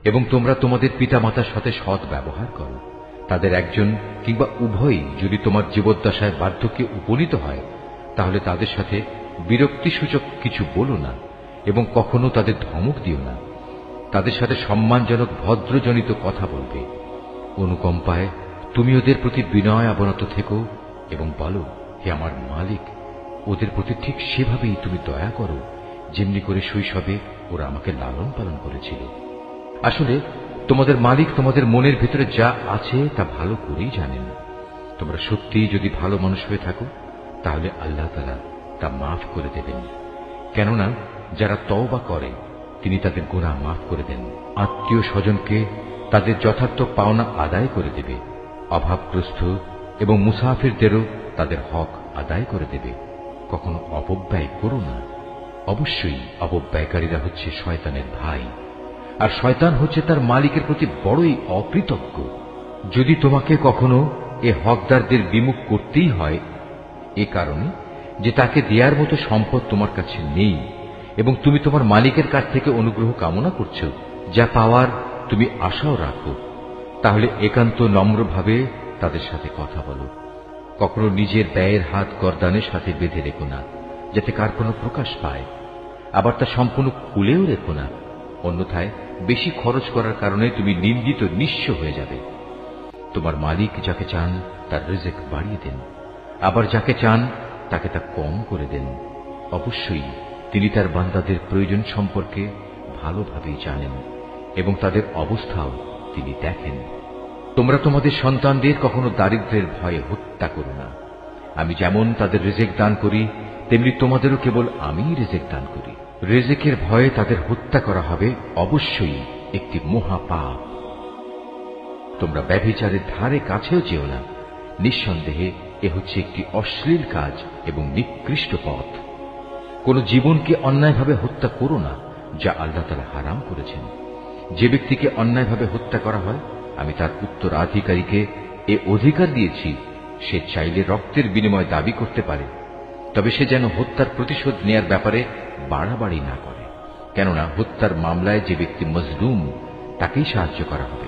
এবং তোমরা তোমাদের পিতামাতার সাথে সৎ ব্যবহার করো। তাদের একজন কিংবা উভয়ই যদি তোমার জীবদ্দশায় বার্ধক্যে উপনীত হয়, তাহলে তাদের সাথে বিরক্তিসূচক কিছু বলো না এবং কখনো তাদের ধমক দিও না। তাদের সাথে সম্মানজনক ভদ্রজনিত কথা বলবে। অনুকম্পায় তুমি ওদের প্রতি বিনয় অবনত থেকো এবং বলো, হে আমার মালিক, ওদের প্রতি ঠিক সেভাবেই তুমি দয়া করো যেমনি করে শৈশবে ওরা আমাকে লালন পালন করেছিল। আসলে তোমাদের মালিক তোমাদের মনের ভিতরে যা আছে তা ভালো করেই জানেন। তোমরা সত্যিই যদি ভালো মানুষ হয়ে থাকো, তাহলে আল্লাহ তাআলা তা মাফ করে দেবেন। কেননা যারা তওবা করে তিনি তাদের গুনাহ মাফ করে দেন। আত্মীয় স্বজনকে তাদের যথার্থ পাওনা আদায় করে দেবে। অভাবগ্রস্ত এবং মুসাফিরদেরও তাদের হক আদায় করে দেবে। কখনো অপব্যয় করো না। অবশ্যই অপব্যয়কারীরা হচ্ছে শয়তানের ভাই, আর শয়তান হচ্ছে তার মালিকের প্রতি বড়ই অকৃতজ্ঞ। যদি তোমাকে কখনো এ হকদারদের বিমুখ করতেই হয়, এ কারণে যে তাকে দেওয়ার মতো সম্পদ তোমার কাছে নেই এবং তুমি তোমার মালিকের কাছ থেকে অনুগ্রহ কামনা করছো, যা পাওয়ার তুমি আশাও রাখো, তাহলে একান্ত নম্রভাবে তাদের সাথে কথা বলো। কখনো নিজের ব্যয়ের হাত গর্দানের সাথে বেঁধে রেখো না, যাতে কার কোনো প্রকাশ পায়। আবার তা সম্পূর্ণ খুলেও রেখো না, অন্যথায় বেশি খরচ করার কারণে তুমি নিন্দিত নিঃস্ব হয়ে যাবে। তোমার মালিক যাকে চান তার রিজিক বাড়িয়ে দেন, আবার যাকে চান তাকে তা কম করে দেন। অবশ্যই তিনি তার বান্দাদের প্রয়োজন সম্পর্কে ভালোভাবেই জানেন এবং তাদের অবস্থাও তিনি দেখেন। তোমরা তোমাদের সন্তানদের কখনো দারিদ্র্যের ভয়ে হত্যা করো না। আমি যেমন তাদের রিজিক দান করি, তেমনি তোমাদেরও কেবল আমিই রিজিক দান করি। রিজিকের ভয়ে তাদের হত্যা করা হবে অবশ্যই একটি মহাপাপ। তোমরা ব্যভিচারের ধারে কাছেও যেও না। নিঃসন্দেহে এ হচ্ছে একটি অশ্লীল কাজ এবং নিকৃষ্ট পথ। কোন জীবনকে অন্যায়ভাবে হত্যা করো না, যা আল্লাহ তাআলা হারাম করেছেন। যে ব্যক্তিকে অন্যায়ভাবে হত্যা করা হয়, আমি তার উত্তরাধিকারীকে এ অধিকার দিয়েছি, সে চাইলে রক্তের বিনিময় দাবি করতে পারে, তবে সে যেন হত্যার প্রতিশোধ নেয়ার ব্যাপারে বাড়াবাড়ি না করে। কেননা হত্যার মামলায় যে ব্যক্তি মজলুম, তাকেই সাহায্য করা হবে।